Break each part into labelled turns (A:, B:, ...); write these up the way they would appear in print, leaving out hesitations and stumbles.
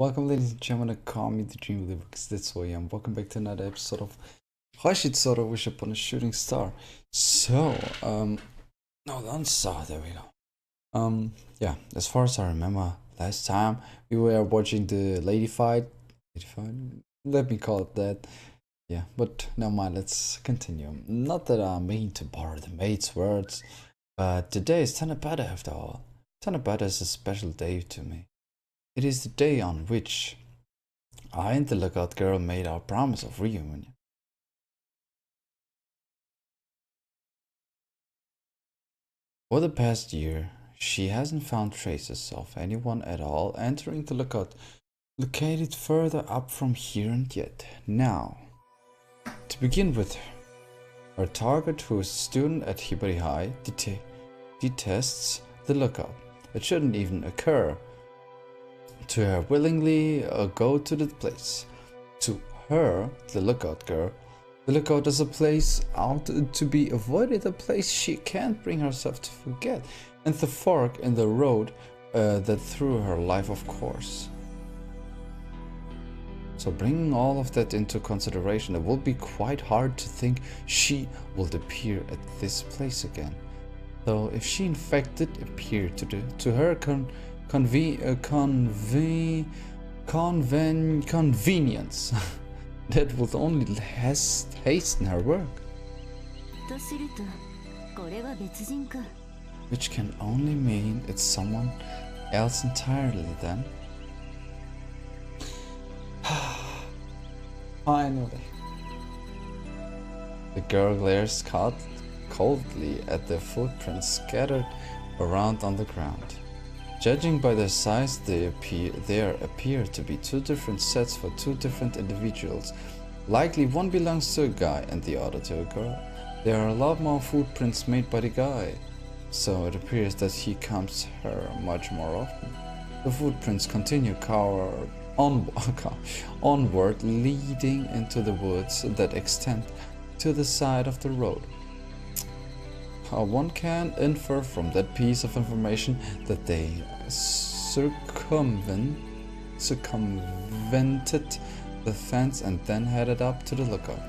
A: Welcome, ladies and gentlemen, to Call Me the Dream Leader, because that's who I am. Welcome back to another episode of Hoshizora, Wish Upon a Shooting Star. So, no, don't start, there we go. Yeah, as far as I remember, last time we were watching the Ladie fight, let me call it that. Yeah, but never mind, let's continue. Not that I mean to borrow the maid's words, but today is Tanabata after all. Tanabata is a special day to me. It is the day on which I and the lookout girl made our promise of reunion. For the past year, she hasn't found traces of anyone at all entering the lookout located further up from here, and yet now, to begin with, her target, who is a student at Hibari High, detests the lookout. It shouldn't even occur to her willingly go to the place. To her, the lookout girl, the lookout is a place out to be avoided, a place she can't bring herself to forget, and the fork in the road that threw her life, of course. So bringing all of that into consideration, it will be quite hard to think she will appear at this place again. Though if she in fact did appear to her convenience, that would only hasten her work. Which can only mean it's someone else entirely then. Finally. The girl glares coldly at the footprints scattered around on the ground. Judging by their size, there appear to be two different sets for two different individuals. Likely one belongs to a guy and the other to a girl. There are a lot more footprints made by the guy, so it appears that he comes her much more often. The footprints continue onward, leading into the woods that extend to the side of the road. One can infer from that piece of information that they circumvented the fence and then headed up to the lookout.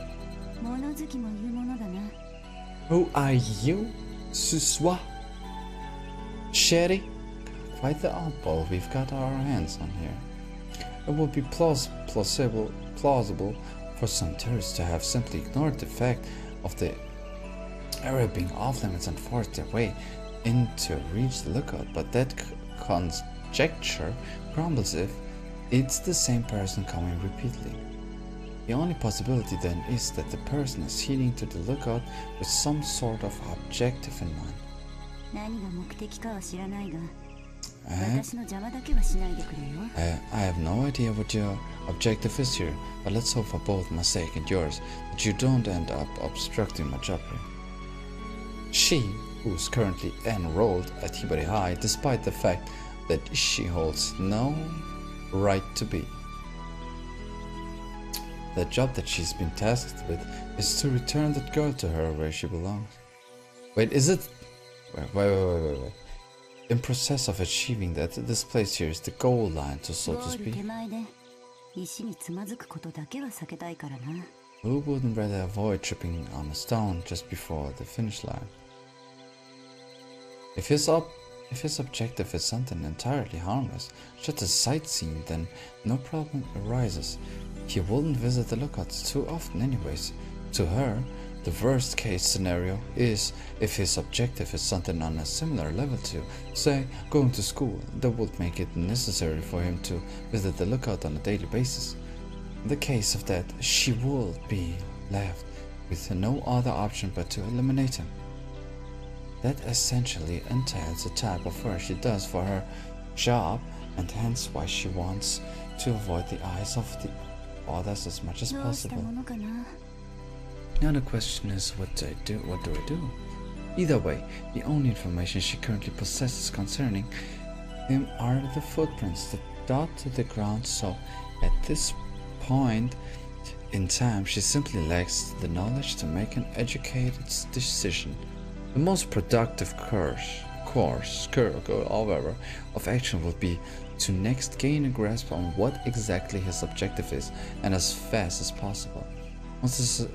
A: Who are you? Suswa? Sherry? Quite the oddball we've got our hands on here. It would be plausible for some tourists to have simply ignored the fact of the area being off limits and forced their way in to reach the lookout, but that conjecture crumbles if it's the same person coming repeatedly. The only possibility then is that the person is heading to the lookout with some sort of objective in mind. I have no idea what your objective is here, but let's hope for both my sake and yours that you don't end up obstructing my job here. She, who is currently enrolled at Hibari High, despite the fact that she holds no right to be. The job that she's been tasked with is to return that girl to her where she belongs. Wait, is it? Wait. In process of achieving that, this place here is the goal line, so to speak. Who wouldn't rather avoid tripping on a stone just before the finish line? If his objective is something entirely harmless, just a sightseeing, then no problem arises. He wouldn't visit the lookouts too often anyways. To her, the worst case scenario is if his objective is something on a similar level to, say, going to school, that would make it necessary for him to visit the lookout on a daily basis. In the case of that, she will be left with no other option but to eliminate him. That essentially entails the type of work she does for her job, and hence why she wants to avoid the eyes of the others as much as possible. Now the question is, what do I do? Either way, the only information she currently possesses concerning him are the footprints that dot to the ground, so at this point in time she simply lacks the knowledge to make an educated decision. The most productive course, however, of action would be to next gain a grasp on what exactly his objective is, and as fast as possible.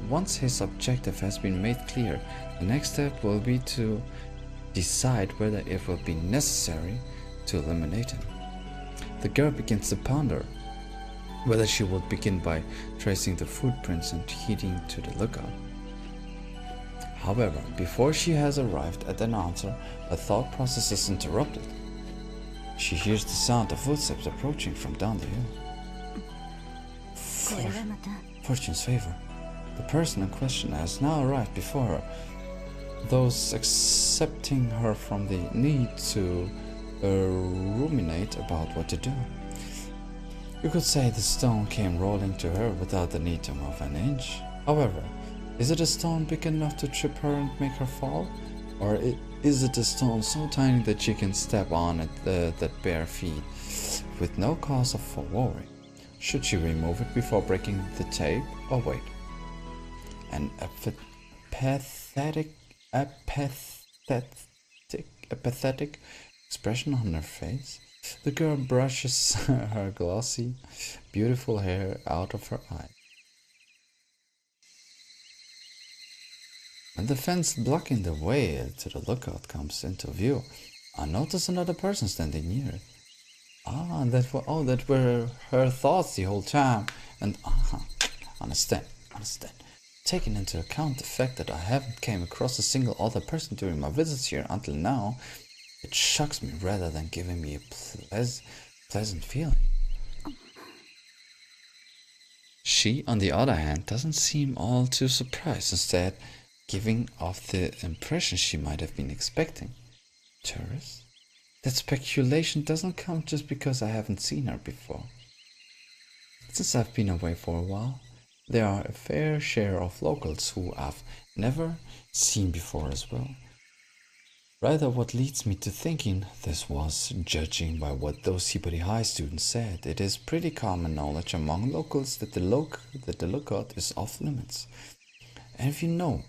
A: Once his objective has been made clear, the next step will be to decide whether it will be necessary to eliminate him. The girl begins to ponder whether she would begin by tracing the footprints and heading to the lookout. However, before she has arrived at an answer, her thought process is interrupted. She hears the sound of footsteps approaching from down the hill. Fortune's favor. The person in question has now arrived before her, thus accepting her from the need to ruminate about what to do. You could say the stone came rolling to her without the need to move an inch. However, is it a stone big enough to trip her and make her fall? Or is it a stone so tiny that she can step on it that bare feet with no cause for worry? Should she remove it before breaking the tape, or wait? An apathetic expression on her face, the girl brushes her glossy, beautiful hair out of her eye. When the fence blocking the way to the lookout comes into view, I notice another person standing near it. That were her thoughts the whole time. And understand. Taking into account the fact that I haven't came across a single other person during my visits here until now, it shocks me rather than giving me a pleasant feeling. She, on the other hand, doesn't seem all too surprised, instead giving off the impression she might have been expecting. Tourist? That speculation doesn't come just because I haven't seen her before. Since I've been away for a while, there are a fair share of locals who I've never seen before as well. Rather, what leads me to thinking this was, judging by what those Hibari High students said, it is pretty common knowledge among locals that the lookout is off limits. And if you know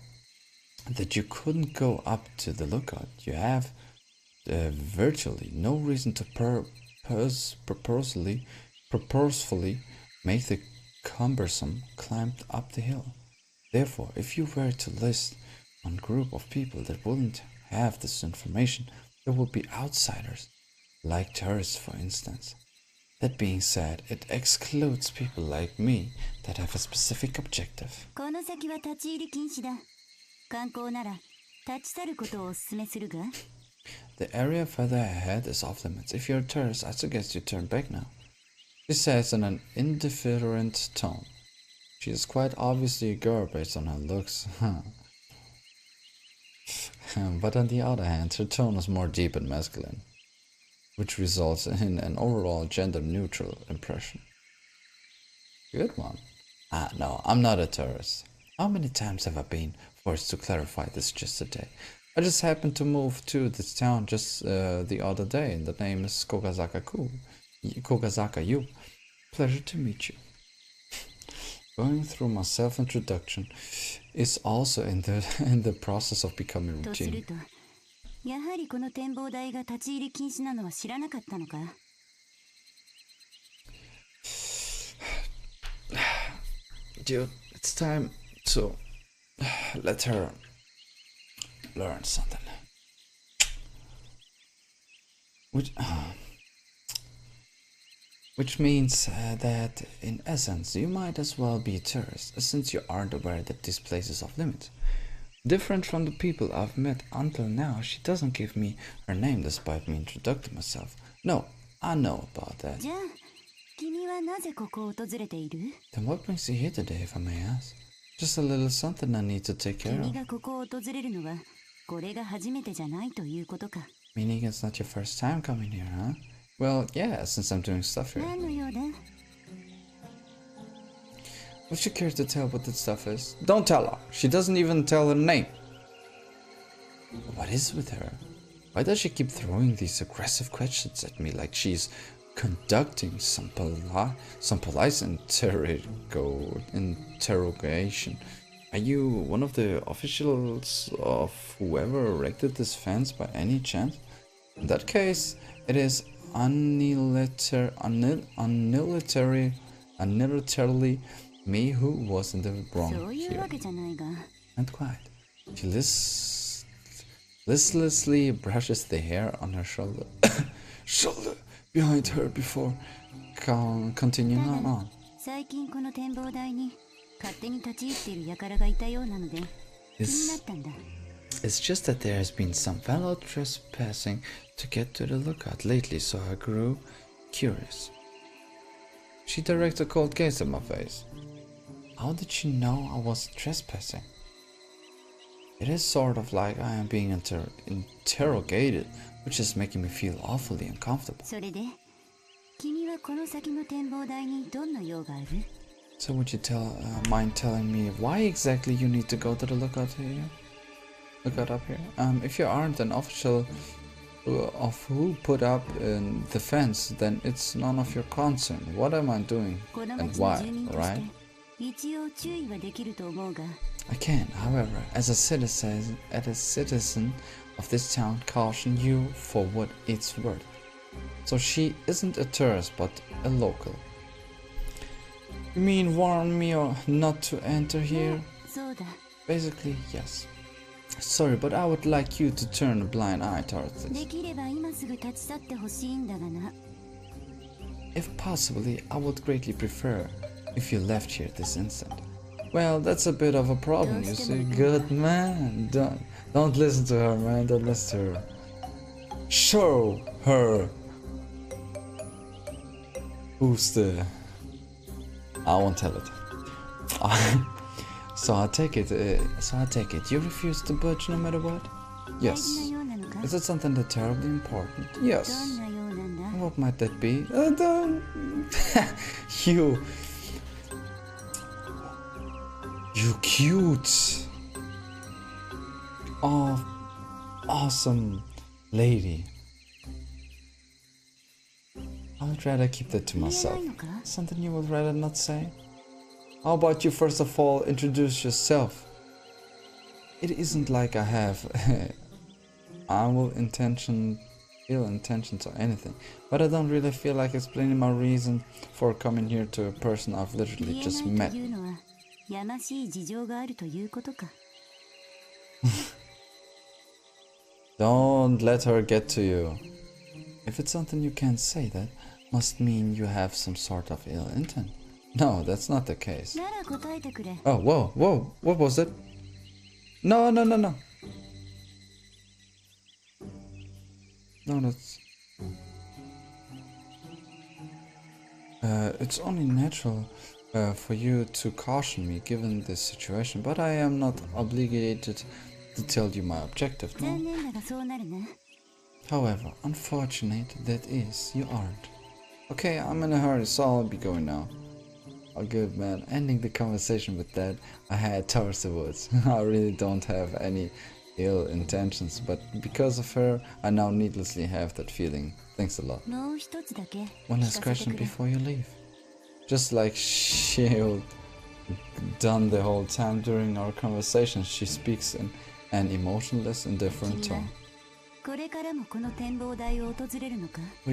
A: that you couldn't go up to the lookout, you have virtually no reason to purposefully make the cumbersome climb up the hill. Therefore, if you were to list one group of people that wouldn't have this information, there would be outsiders, like tourists for instance. That being said, it excludes people like me that have a specific objective. The area further ahead is off limits. If you're a tourist, I suggest you turn back now. She says in an indifferent tone. She is quite obviously a girl based on her looks. But on the other hand, her tone is more deep and masculine, which results in an overall gender-neutral impression. Good one. No, I'm not a tourist. How many times have I been forced to clarify this just today? I just happened to move to this town just the other day, and the name is Kogazaka-Yu. Pleasure to meet you. Going through my self-introduction is also in the process of becoming routine. Dude, it's time to let her learn something. Which means that, in essence, you might as well be a tourist, since you aren't aware that this place is off limits. Different from the people I've met until now, she doesn't give me her name despite me introducing myself. No, I know about that. Then what brings you here today, if I may ask? Just a little something I need to take care of. Meaning it's not your first time coming here, huh? Well, yeah, since I'm doing stuff here. Would you care to tell what that stuff is? Don't tell her. She doesn't even tell her name. What is with her? Why does she keep throwing these aggressive questions at me like she's conducting some polite interrogation? Are you one of the officials of whoever erected this fence by any chance? In that case, it is unilaterally me who was in the wrong here. And quiet. She listlessly brushes the hair on her shoulder shoulder behind her before continuing on. It's just that there has been some fellow trespassing to get to the lookout lately, so I grew curious. She directs a cold gaze at my face. How did she know I was trespassing? It is sort of like I am being interrogated, which is making me feel awfully uncomfortable. So would you mind telling me why exactly you need to go to the lookout here? Lookout up here? If you aren't an official of who put up in the fence, then it's none of your concern. What am I doing and why, right? I can, however, as a citizen of this town, caution you for what it's worth. So she isn't a tourist, but a local. You mean warn me or not to enter here? Basically, yes. Sorry, but I would like you to turn a blind eye towards this. If possibly, I would greatly prefer if you left here this instant. Well, that's a bit of a problem, you see. Good man. Don't listen to her, man. Don't listen to her. Show her who's the... I won't tell it. So I take it. You refuse to budge no matter what? Yes. Is it something that's terribly important? Yes. What might that be? You cute. Oh, awesome lady. I would rather keep that to myself. Something you would rather not say? How about you first of all introduce yourself? It isn't like I have ill intentions or anything, but I don't really feel like explaining my reason for coming here to a person I've literally just met. Don't let her get to you. If it's something you can't say, that must mean you have some sort of ill intent. No, that's not the case. Oh, whoa, what was it? No. No, that's... it's only natural for you to caution me given this situation, but I am not obligated to tell you my objective, no? However, unfortunate that is, you aren't. Okay, I'm in a hurry, so I'll be going now. Oh good man, ending the conversation with that, I had towards the woods. I really don't have any ill intentions, but because of her, I now needlessly have that feeling. Thanks a lot. One last question before you leave. Just like she'll done the whole time during our conversation, she speaks in an emotionless, indifferent tone. Will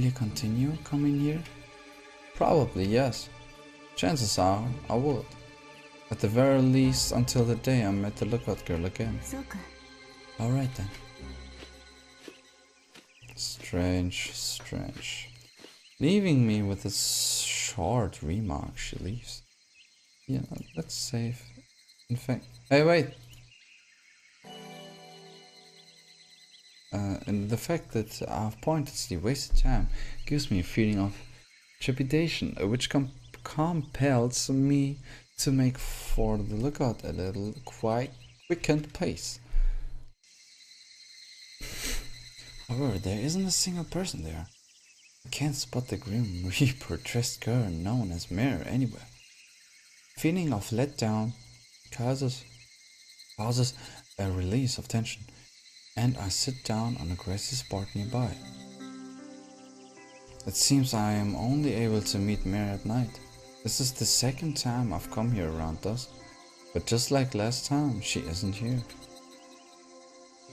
A: you continue coming here? Probably, yes. Chances are, I would. At the very least, until the day I met the lookout girl again. Alright then. Strange. Leaving me with a short remark, she leaves. Yeah, that's safe. In fact... Hey, wait! And the fact that I've pointlessly wasted time gives me a feeling of trepidation, which compels me to make for the lookout a little quickened pace. However, there isn't a single person there. I can't spot the grim reaper dressed girl known as Memoria anywhere. Feeling of letdown causes a release of tension, and I sit down on a grassy spot nearby. It seems I am only able to meet Memoria at night. This is the second time I've come here around dusk, but just like last time, she isn't here.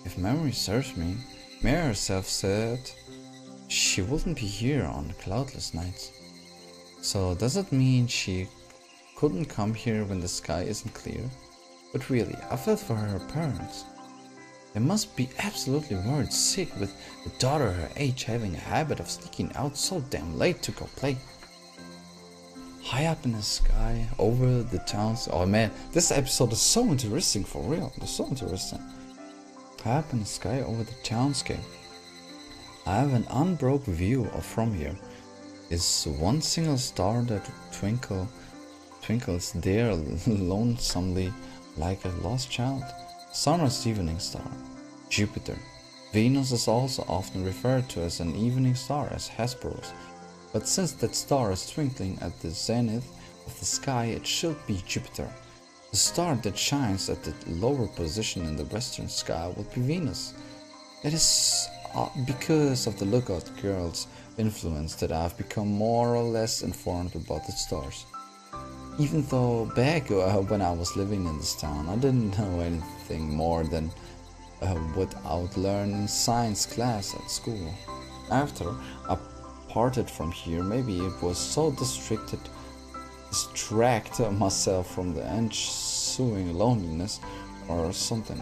A: If memory serves me, Memoria herself said she wouldn't be here on cloudless nights. So does it mean she couldn't come here when the sky isn't clear? But really, I felt for her parents. They must be absolutely worried sick with a daughter her age having a habit of sneaking out so damn late to go play. High up in the sky, over the towns. Oh man, this episode is so interesting for real. It's so interesting. High up in the sky, over the townscape. I have an unbroken view of from here. Is one single star that twinkles there lonesomely like a lost child. Sunrise evening star. Jupiter. Venus is also often referred to as an evening star, as Hesperus. But since that star is twinkling at the zenith of the sky, it should be Jupiter. The star that shines at the lower position in the western sky would be Venus. It is because of the Lookout Girl's influence that I've become more or less informed about the stars. Even though back when I was living in this town, I didn't know anything more than what I would learn in science class at school. After I parted from here, maybe it was so distracted myself from the ensuing loneliness or something.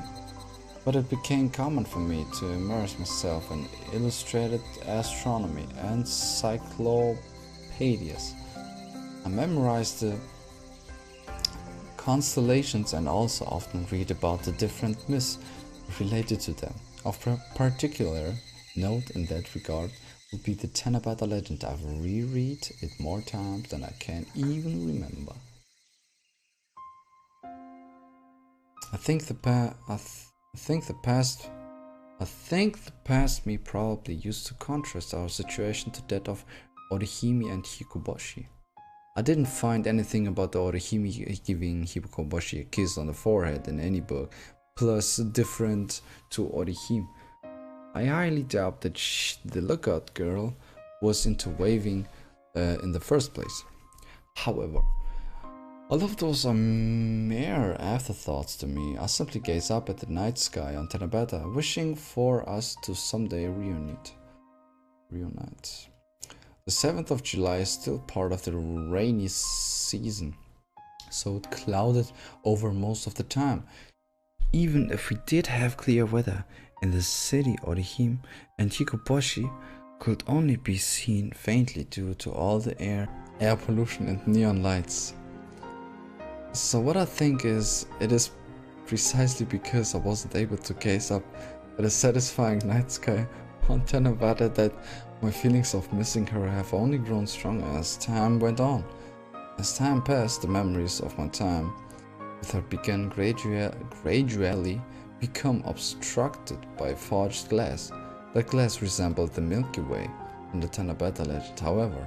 A: But it became common for me to immerse myself in illustrated astronomy and encyclopedias. I memorized the constellations and also often read about the different myths related to them. Of particular note in that regard would be the Tanabata legend. I've reread it more times than I can even remember. I think the past me probably used to contrast our situation to that of Orihime and Hikoboshi. I didn't find anything about the Orihime giving Hikoboshi a kiss on the forehead in any book, plus different to Orihime. I highly doubt that the Lookout Girl was into waving in the first place. However, all of those are mere afterthoughts to me. I simply gaze up at the night sky on Tanabata, wishing for us to someday reunite. The 7th of July is still part of the rainy season, so it clouded over most of the time. Even if we did have clear weather, in the city Orihime and Hikoboshi could only be seen faintly due to all the air pollution and neon lights. So what I think is, it is precisely because I wasn't able to gaze up at a satisfying night sky on Tanabata that my feelings of missing her have only grown stronger as time went on. As time passed, the memories of my time with her began gradually become obstructed by forged glass. That glass resembled the Milky Way in the Tanabata legend. However,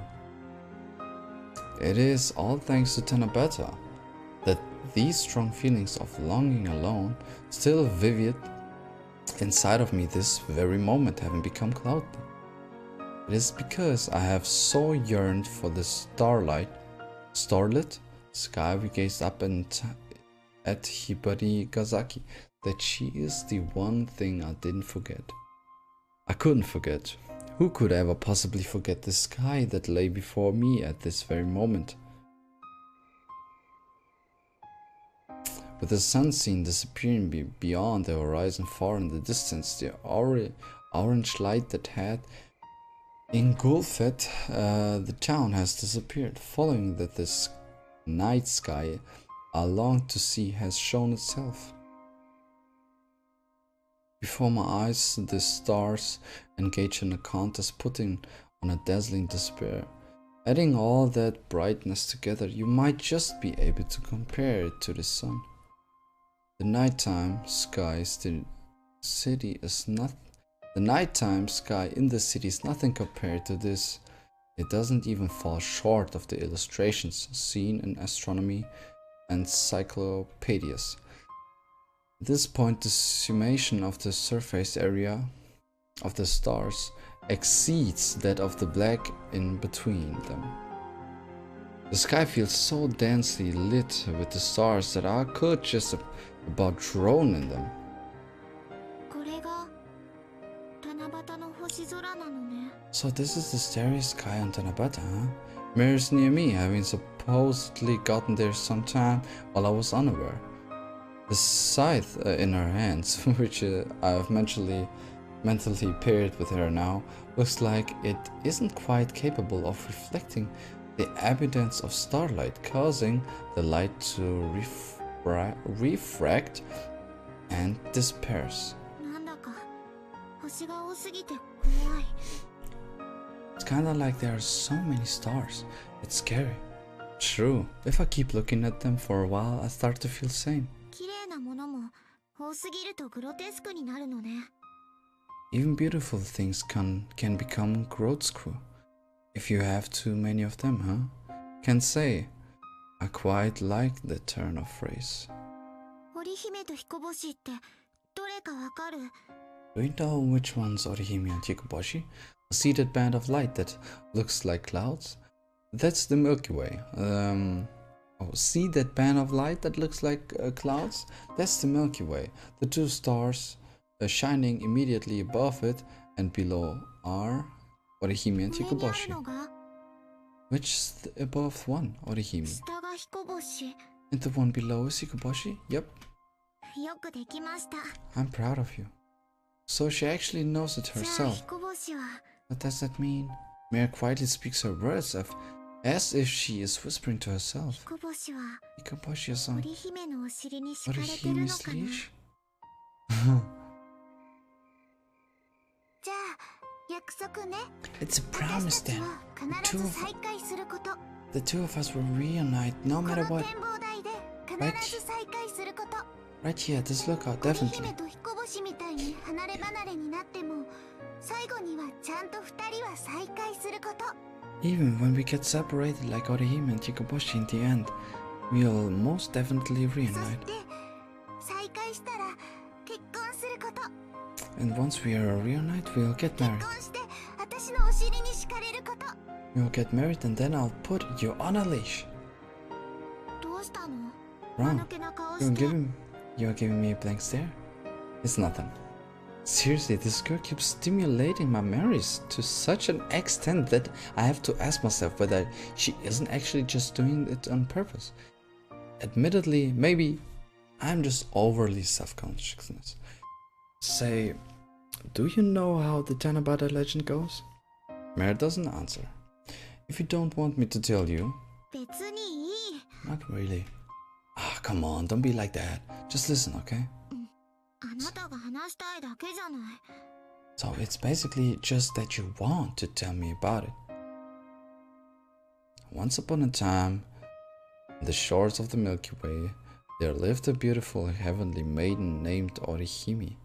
A: it is all thanks to Tanabata that these strong feelings of longing alone, still vivid inside of me this very moment, haven't become cloudy. It is because I have so yearned for the starlit sky we gazed up at Hibari-Gazaki that she is the one thing I didn't forget. I couldn't forget. Who could ever possibly forget the sky that lay before me at this very moment? With the sun seen disappearing beyond the horizon far in the distance, the orange light that had engulfed the town has disappeared, following that this night sky I longed to see has shown itself. Before my eyes, the stars engage in a contest putting on a dazzling despair. Adding all that brightness together, you might just be able to compare it to the sun. The nighttime sky in the city is nothing compared to this. It doesn't even fall short of the illustrations seen in astronomy encyclopedias. At this point, the summation of the surface area of the stars exceeds that of the black in between them. The sky feels so densely lit with the stars that I could just about drown in them. So this is the starry sky on Tanabata, huh? Mirrors near me, having supposedly gotten there sometime while I was unaware. The scythe in her hands, which I've mentally paired with her now, looks like it isn't quite capable of reflecting the abundance of starlight, causing the light to refract and disperse. It's kinda like there are so many stars. It's scary. True, if I keep looking at them for a while, I start to feel sane. Even beautiful things can become grotesque if you have too many of them, huh? Can say, I quite like the turn of phrase. Do you know which one's Orihime and Hikoboshi? See that band of light that looks like clouds? That's the Milky Way. See that band of light that looks like clouds? That's the Milky Way. The two stars shining immediately above it and below are Orihime and Hikoboshi. Which is the above one, Orihime? And the one below is Hikoboshi? Yep. I'm proud of you. So she actually knows it herself. What does that mean? Mare quietly speaks her words as if she is whispering to herself. Hikoboshi is on Orihime's leash? It's a promise then. The two of us will reunite no matter what. Right here, this lookout, definitely. Even when we get separated like Orihime and Hikoboshi in the end, we'll most definitely reunite. And once we are reunited, we'll get married. We'll get married and then I'll put you on a leash. Wrong. You're giving me a blank stare? It's nothing. Seriously, this girl keeps stimulating my memories to such an extent that I have to ask myself whether she isn't actually just doing it on purpose. Admittedly, maybe I'm just overly self-conscious. Say, do you know how the Tanabata legend goes? Mare doesn't answer. If you don't want me to tell you... Not really. Ah, come on, don't be like that. Just listen, okay? So it's basically just that you want to tell me about it. Once upon a time, on the shores of the Milky Way, there lived a beautiful heavenly maiden named Orihime,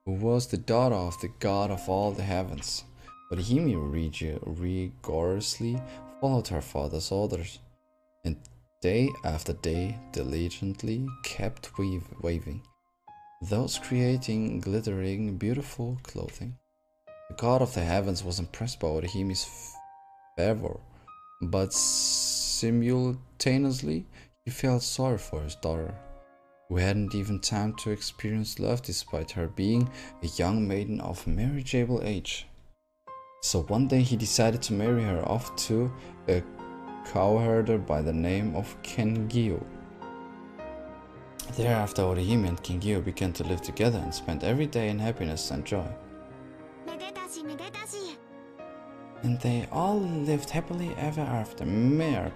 A: who was the daughter of the god of all the heavens. Orihime rigorously followed her father's orders, and day after day diligently kept weaving, thus creating glittering, beautiful clothing. The god of the heavens was impressed by Orihime's fervor, but simultaneously he felt sorry for his daughter, who hadn't even time to experience love despite her being a young maiden of marriageable age. So one day he decided to marry her off to a cowherder by the name of Kengyo. Thereafter, Orihime and Kengyo began to live together and spent every day in happiness and joy. And they all lived happily ever after. Mare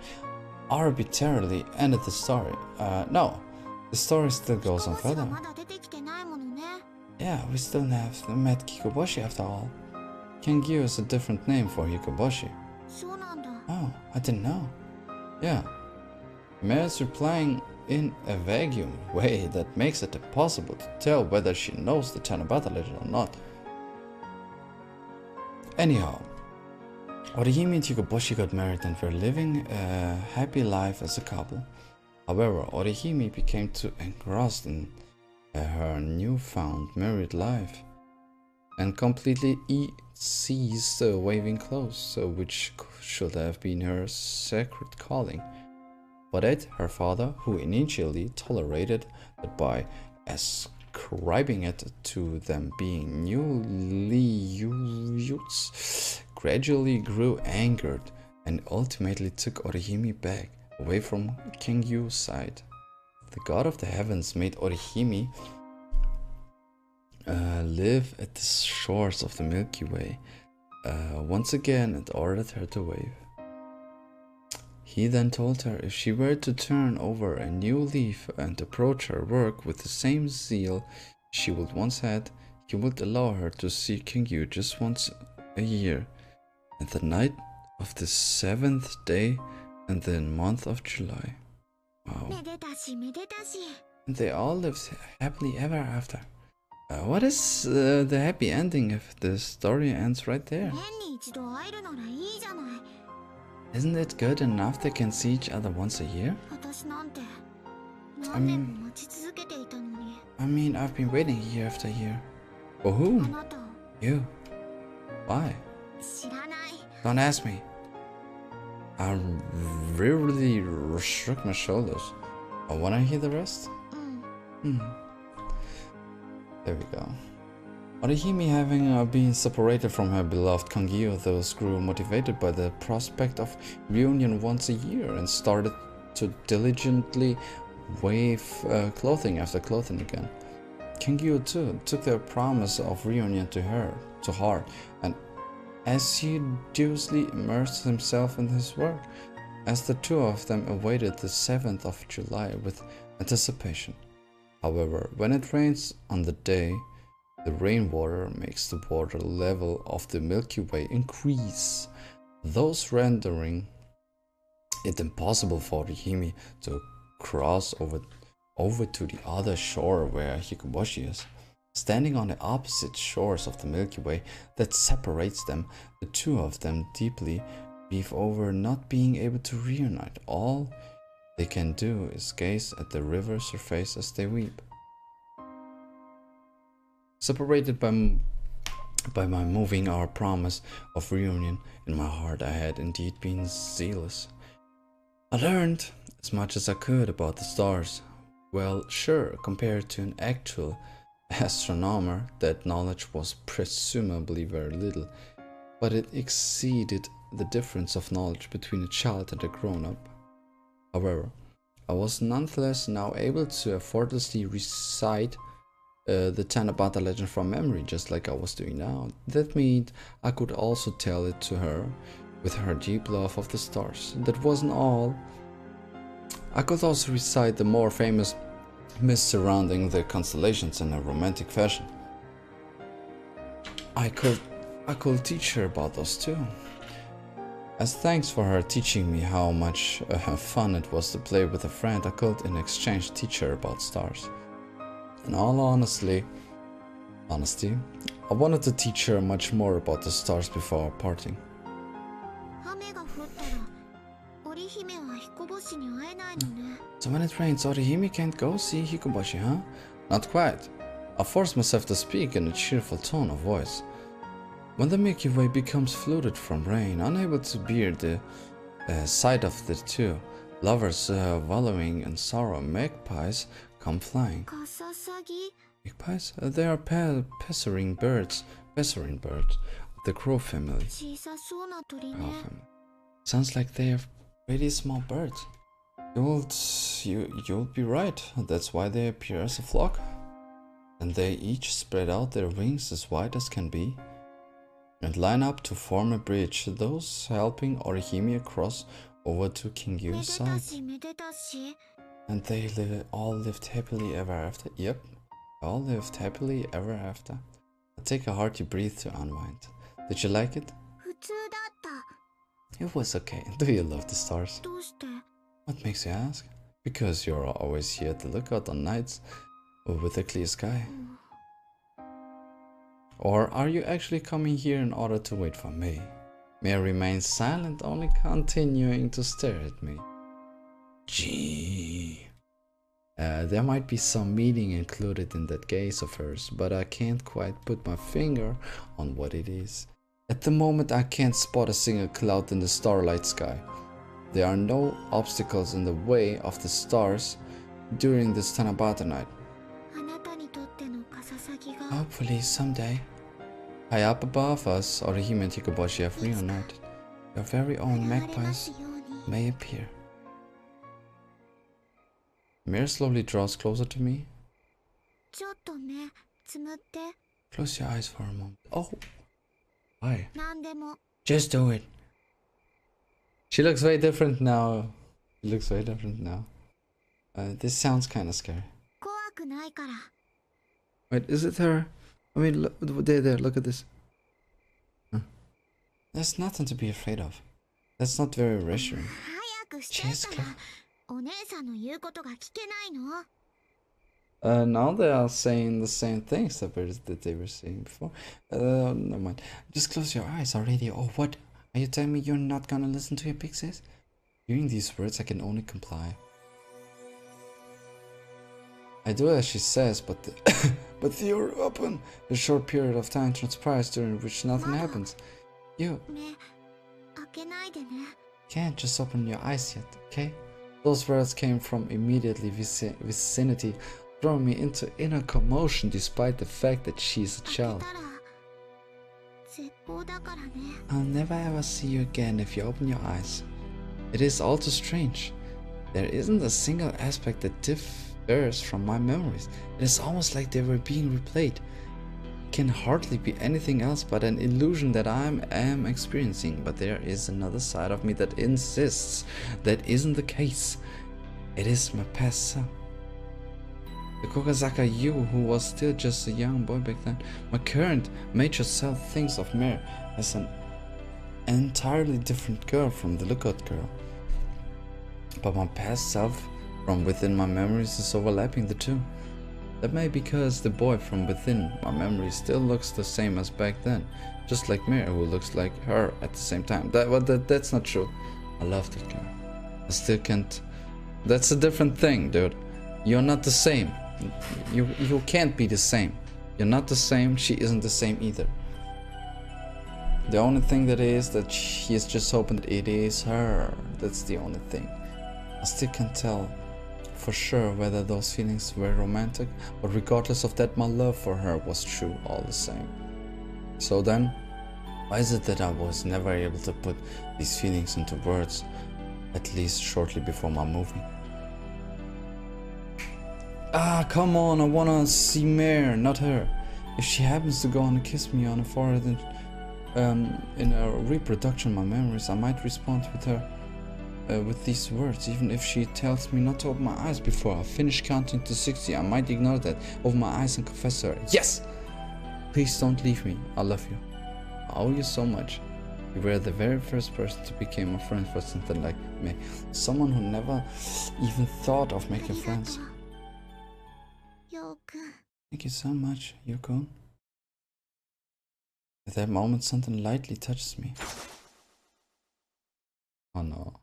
A: arbitrarily ended the story. No, the story still goes on further. Yeah, we still have met Hikoboshi after all. Kengyo is a different name for Hikoboshi. Oh, I didn't know. Yeah. Mare's replying in a vague way that makes it impossible to tell whether she knows the Tanabata legend or not. Anyhow, Orihime and Hikoboshi got married and were living a happy life as a couple. However, Orihime became too engrossed in her newfound married life and completely ceased waving clothes, which should have been her sacred calling. But Ed, her father, who initially tolerated it by ascribing it to them being newly youths, gradually grew angered and ultimately took Orihime back, away from King Yu's side. The god of the heavens made Orihime live at the shores of the Milky Way once again and ordered her to wave. He then told her if she were to turn over a new leaf and approach her work with the same zeal she would once had, he would allow her to see King Yu just once a year, at the night of the 7th day in the month of July. Wow. And they all lived happily ever after. What is the happy ending if the story ends right there? Isn't it good enough they can see each other once a year? I mean, I've been waiting year after year. For whom? You. Why? Don't ask me. I really shook my shoulders. I wanna hear the rest? There we go. Orihime, having been separated from her beloved Kangyo, thus grew motivated by the prospect of reunion once a year and started to diligently wave clothing after clothing again. Kangyo too took their promise of reunion to heart, and assiduously immersed himself in his work, as the two of them awaited the 7th of July with anticipation. However, when it rains on the day, the rainwater makes the water level of the Milky Way increase, thus rendering it impossible for Orihime to cross over to the other shore where Hikoboshi is. Standing on the opposite shores of the Milky Way that separates them, the two of them deeply grieve over not being able to reunite. All they can do is gaze at the river's surface as they weep. Separated by my moving our promise of reunion, in my heart I had indeed been zealous. I learned as much as I could about the stars. Well, sure, compared to an actual astronomer, that knowledge was presumably very little, but it exceeded the difference of knowledge between a child and a grown-up. However, I was nonetheless now able to effortlessly recite the Tanabata legend from memory, just like I was doing now. That meant I could also tell it to her with her deep love of the stars. That wasn't all. I could also recite the more famous myths surrounding the constellations in a romantic fashion. I could teach her about those too. As thanks for her teaching me how much fun it was to play with a friend, I could in exchange teach her about stars. In all honesty, I wanted to teach her much more about the stars before parting. So when it rains, Orihime can't go see Hikoboshi, huh? Not quite. I forced myself to speak in a cheerful tone of voice. When the Milky Way becomes flooded from rain, unable to bear the sight of the two lovers wallowing in sorrow, magpies come flying. Magpies? They are passerine birds of the crow family. Sounds like they are pretty small birds. You'll be right. That's why they appear as a flock. And they each spread out their wings as wide as can be, and line up to form a bridge, those helping Orihime across over to King Yu's side. And they all lived happily ever after. Yep, all lived happily ever after. I take a hearty breath to unwind. Did you like it? It was okay. Do you love the stars? What makes you ask? Because you're always here at the lookout on nights with a clear sky. Or are you actually coming here in order to wait for me? May remain silent, only continuing to stare at me. Gee. There might be some meaning included in that gaze of hers, but I can't quite put my finger on what it is. At the moment I can't spot a single cloud in the starlight sky. There are no obstacles in the way of the stars during this Tanabata night. Hopefully someday, high up above us, Orihime and Hikoboshi have reunited. Your very own magpies may appear. Mir slowly draws closer to me. Close your eyes for a moment. Oh! Why? Just do it. She looks way different now. This sounds kind of scary. Wait, is it her? I mean, look, there, look at this. Huh. There's nothing to be afraid of. That's not very reassuring. She's clever. Now they are saying the same things that they were saying before. Never mind. Just close your eyes already. Oh, what? Are you telling me you're not gonna listen to your pixies? Hearing these words, I can only comply. I do as she says, but but you're open. A short period of time transpires during which nothing happens. You can't just open your eyes yet, okay? Those words came from immediately vicinity, throwing me into inner commotion despite the fact that she's a child. I'll never ever see you again if you open your eyes. It is all too strange. There isn't a single aspect that differs from my memories. It is almost like they were being replayed. It can hardly be anything else but an illusion that I am experiencing, but there is another side of me that insists that isn't the case. It is my past self. The Kokazaka you who was still just a young boy back then. My current mature self thinks of Mir as an entirely different girl from the lookout girl. But my past self from within my memories is overlapping the two. That may be because the boy from within my memory still looks the same as back then, just like Mir, who looks like her at the same time. That's not true. I love that girl. I still can't. That's a different thing, dude. You're not the same. You can't be the same. You're not the same. She isn't the same either. The only thing that is that she is just hoping that it is her. That's the only thing. I still can't tell for sure whether those feelings were romantic, but regardless of that, my love for her was true all the same. So then, why is it that I was never able to put these feelings into words, at least shortly before my movie? Ah, come on, I wanna see Mare, not her. If she happens to go on and kiss me on the forehead and in a reproduction of my memories, I might respond with her with these words. Even if she tells me not to open my eyes before I finish counting to 60, I might ignore that, open my eyes and confess to her. Yes! Please don't leave me. I love you. I owe you so much. You were the very first person to become a friend for something like me. Someone who never even thought of making friends. Thank you so much, Yukon. At that moment, something lightly touches me. Oh no.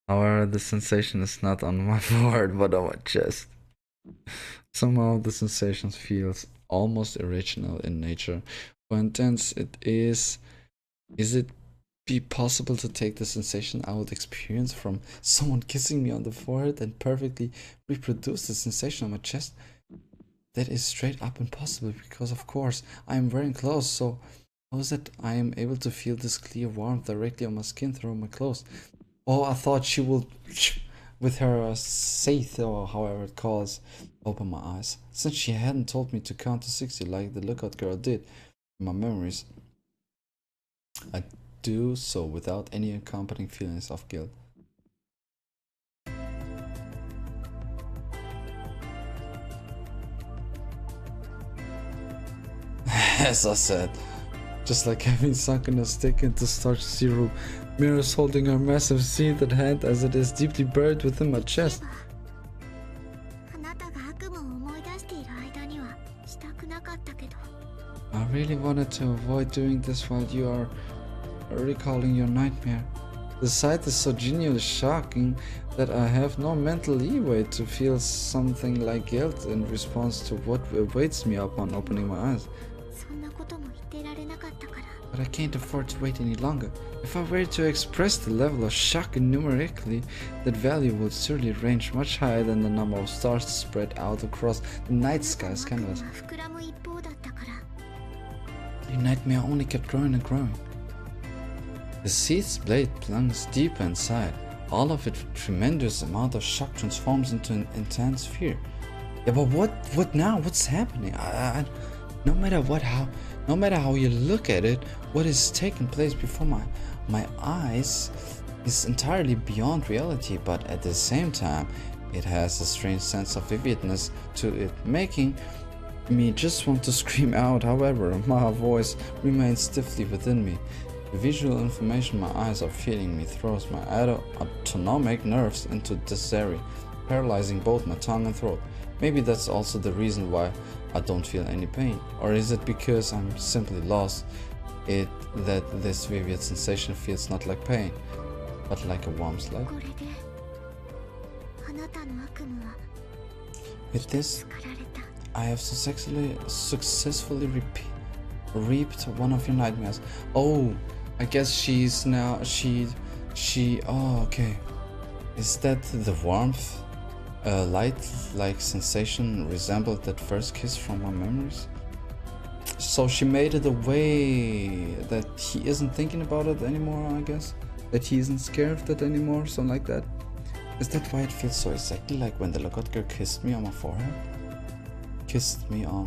A: However, the sensation is not on my forehead, but on my chest. Somehow the sensation feels almost irrational in nature. How intense it is it be possible to take the sensation I would experience from someone kissing me on the forehead and perfectly reproduce the sensation on my chest? That is straight up impossible, because of course I am wearing clothes, so how is it I am able to feel this clear warmth directly on my skin through my clothes? Oh, I thought she would, with her saith, or however it calls, open my eyes. Since she hadn't told me to count to 60 like the lookout girl did in my memories, I do so without any accompanying feelings of guilt. As I said, just like having sunken a stick into starch syrup, Mira is holding her massive seed at hand as it is deeply buried within my chest. I really wanted to avoid doing this while you are recalling your nightmare. The sight is so genuinely shocking that I have no mental leeway to feel something like guilt in response to what awaits me upon opening my eyes. I but I can't afford to wait any longer. If I were to express the level of shock numerically, that value would surely range much higher than the number of stars spread out across the night sky's canvas. Your nightmare only kept growing and growing. The seeth's blade plunges deeper inside. All of it with tremendous amount of shock transforms into an intense fear. Yeah, but what now? What's happening? No matter how you look at it, what is taking place before my eyes is entirely beyond reality, but at the same time, it has a strange sense of vividness to it, making me just want to scream out. However, my voice remains stiffly within me. The visual information my eyes are feeding me throws my autonomic nerves into disarray, paralyzing both my tongue and throat. Maybe that's also the reason why I don't feel any pain. Or is it because I'm simply lost that this vivid sensation feels not like pain, but like a warm slap? With this, I have successfully reaped one of your nightmares. Oh, I guess she's now, oh, okay. Is that the warmth? Light-like sensation resembled that first kiss from my memories? So she made it a way that he isn't thinking about it anymore, I guess? That he isn't scared of that anymore, something like that? Is that why it feels so exactly like when the Logot girl kissed me on my forehead? Kissed me on...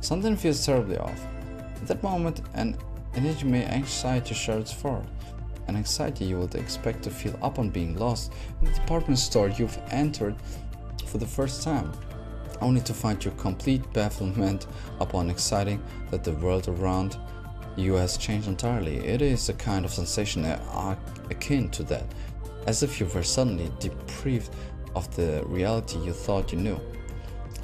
A: Something feels terribly off. At that moment, an anxiety shouts forward. An anxiety you would expect to feel upon being lost in the department store you've entered for the first time, only to find your complete bafflement upon exciting that the world around you has changed entirely. It is a kind of sensation akin to that, as if you were suddenly deprived of the reality you thought you knew.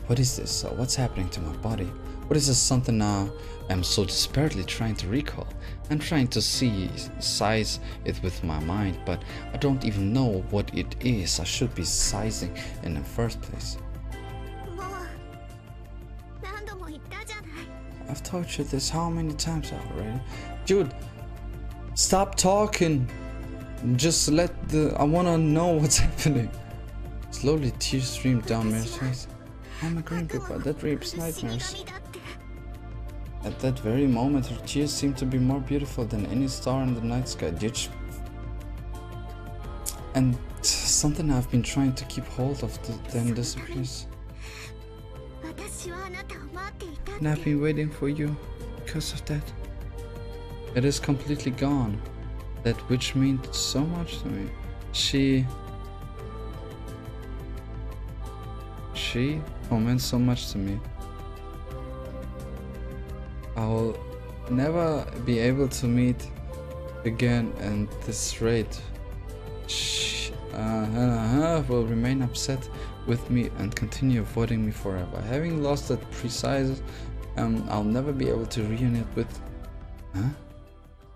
A: What is this? What's happening to my body? What is this something now I'm so desperately trying to recall? I'm trying to size it with my mind, but I don't even know what it is I should be sizing in the first place. I've told you this how many times already? Dude, stop talking. Just I wanna know what's happening. Slowly tears streamed down Mary's face. I'm a green pepper, that reaps nightmares. At that very moment, her tears seemed to be more beautiful than any star in the night sky. And something I've been trying to keep hold of then disappears. And I've been waiting for you because of that. It is completely gone. That which meant so much to me. She meant so much to me. I'll never be able to meet again, and this rate will remain upset with me and continue avoiding me forever. Having lost that precise, I'll never be able to reunite with... Huh?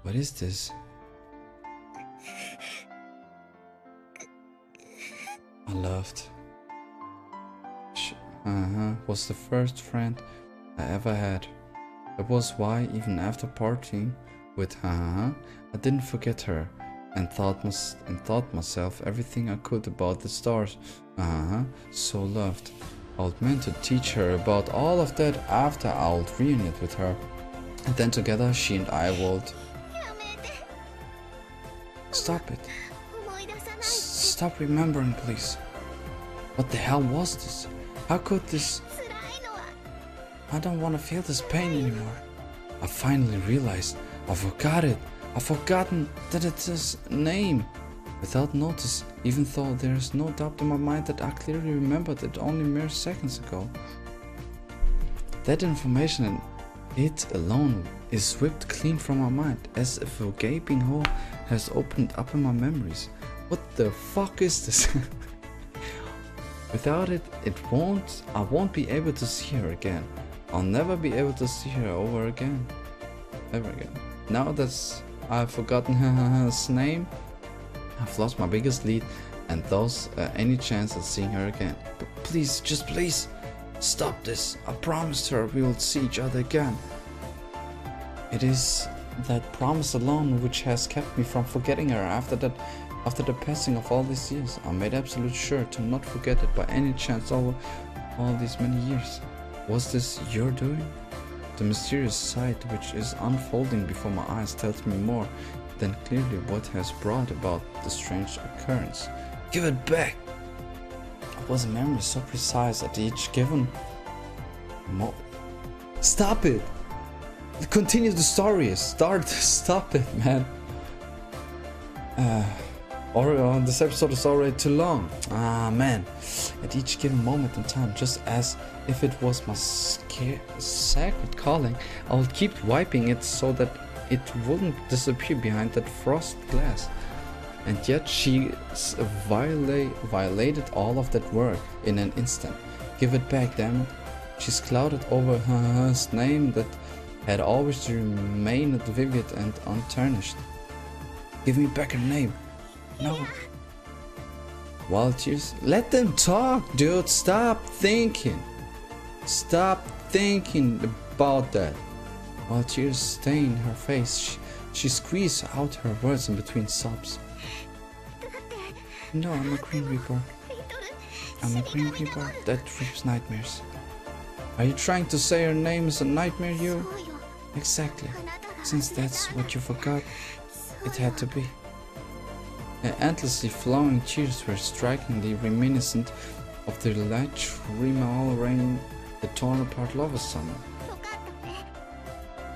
A: What is this? I loved. Was the first friend I ever had. That was why, even after parting with I didn't forget her and thought myself everything I could about the stars. So loved. I would meant to teach her about all of that after I would reunite with her. And then together she and I would... Stop it. Stop remembering, please. What the hell was this? How could this... I don't want to feel this pain anymore. I finally realized I forgot it. I've forgotten that it's his name. Without notice, even though there is no doubt in my mind that I clearly remembered it only mere seconds ago. That information and it alone is whipped clean from my mind, as if a gaping hole has opened up in my memories. What the fuck is this? Without it, I won't be able to see her again. I'll never be able to see her ever again. Now that I've forgotten her name, I've lost my biggest lead and thus any chance at seeing her again. But please, just please, stop this. I promised her we will see each other again. It is that promise alone which has kept me from forgetting her after the passing of all these years. I made absolute sure to not forget it by any chance over all these many years. Was this your doing? The mysterious sight which is unfolding before my eyes tells me more than clearly what has brought about the strange occurrence. Give it back! It was a memory so precise at each given moment. Stop it! Continue the story. Stop it, man. This episode is already too long. Ah, man. At each given moment in time, just as if it was my sacred calling, I would keep wiping it so that it wouldn't disappear behind that frosted glass. And yet she violated all of that work in an instant. Give it back, damn it. She's clouded over her name that had always remained vivid and untarnished. Give me back her name. No. Wild tears. Let them talk, dude. Stop thinking. Stop thinking about that. While tears stain her face, she squeezed out her words in between sobs. No, I'm a Green Reaper. I'm a Green Reaper that reaps nightmares. Are you trying to say her name is a nightmare, you? Exactly. Since that's what you forgot, it had to be. The endlessly flowing tears were strikingly reminiscent of the light stream all around the torn apart lava summer.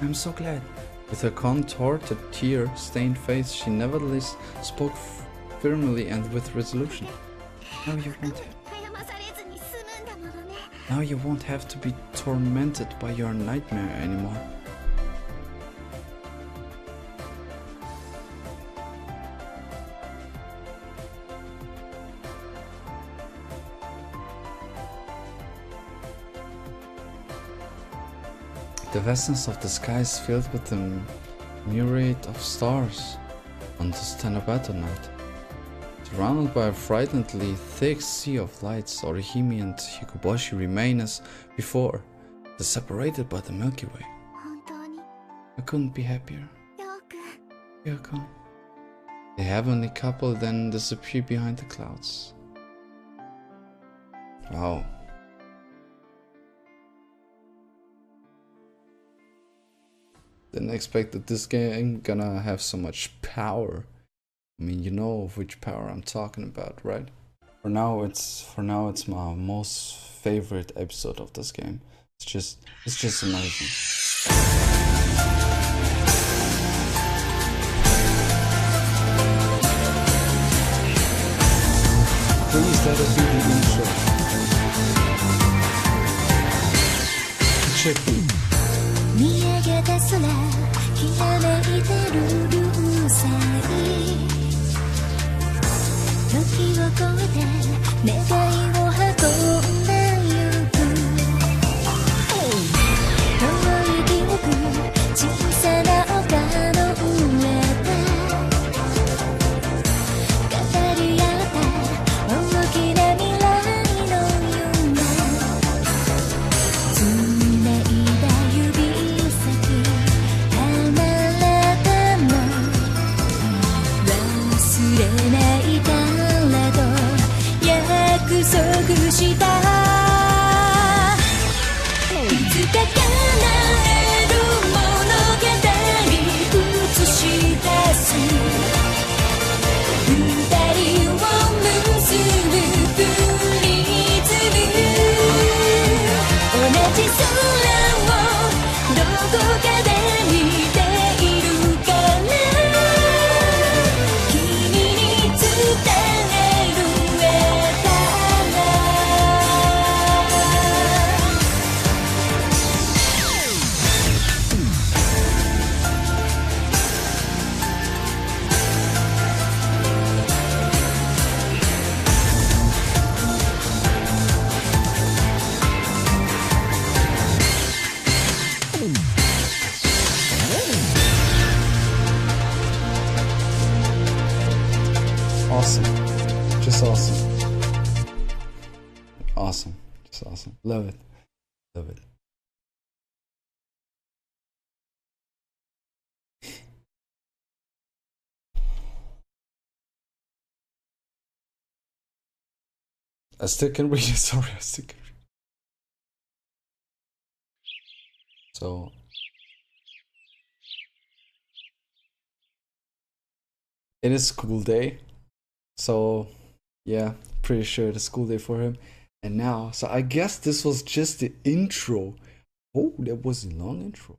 A: I'm so glad. With her contorted, tear-stained face, she nevertheless spoke firmly and with resolution. Now you won't have to be tormented by your nightmare anymore. The vastness of the sky is filled with a myriad of stars on this Tanabato night. Surrounded by a frighteningly thick sea of lights, Orihime and Hikoboshi remain as before, separated by the Milky Way. I couldn't be happier. Yoko. The heavenly couple then disappear behind the clouds. Wow. Didn't expect that this game gonna have so much power. I mean, you know of which power I'm talking about, right? For now it's my most favorite episode of this game. It's just amazing. Please let it be the intro. Check it.
B: 見上げた空ひらめいてる流星時を超えて願いを運んでゆく遠い記憶小さな丘の上で語り合った大きな未来の夢繋いだ指先離れても忘れないからと約束したいつか叶える物語映し出す二人を結ぶプリズム同じ空をどこかで見ているから君に伝えるえたら
A: Awesome. Just awesome. Awesome. Just awesome. Love it. Love it. I still can read it. Sorry, I still can read. So it is school day. So yeah, pretty sure it's a school day for him. And now, so I guess this was just the intro. Oh, that was a long intro.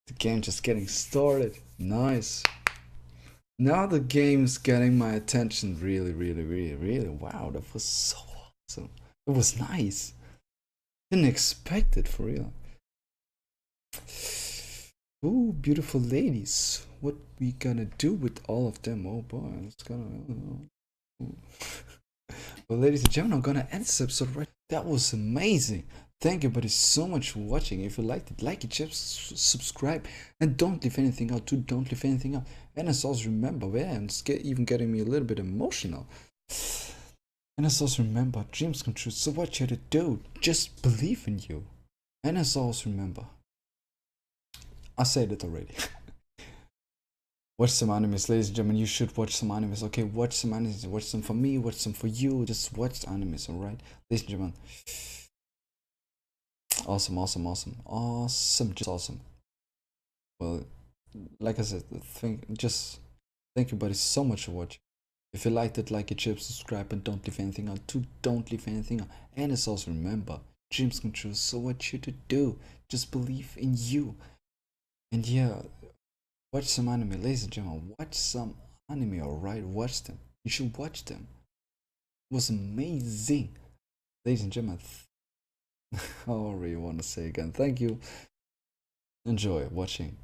A: The game just getting started. Nice. Now the game's getting my attention. Really, really, really, really. Wow, that was so awesome. It was nice. Didn't expect it, for real. Ooh, beautiful ladies. What we gonna do with all of them? Oh boy, it's gonna. Well, ladies and gentlemen, I'm gonna end this episode right. That was amazing. Thank you, buddy, so much for watching. If you liked it, like it, just subscribe, and don't leave anything out. Too, don't leave anything out. And as always, remember, yeah, and it's even getting me a little bit emotional. And as always, remember, dreams come true. So what you have to do? Just believe in you. And as always, remember, I said it already. Watch some animes, ladies and gentlemen. You should watch some animes. Okay, watch some animes. Watch some for me. Watch some for you. Just watch the animes, alright, ladies and gentlemen. Awesome, awesome, awesome, awesome, just awesome. Well, like I said, thank you, buddy, so much for watching. If you liked it, like it, share, subscribe, and don't leave anything out. Too, don't leave anything out. And as also remember, dreams come true. So what you to do? Just believe in you. And yeah. Watch some anime, ladies and gentlemen. Watch some anime, alright? Watch them. You should watch them. It was amazing. Ladies and gentlemen, I already want to say again, thank you. Enjoy watching.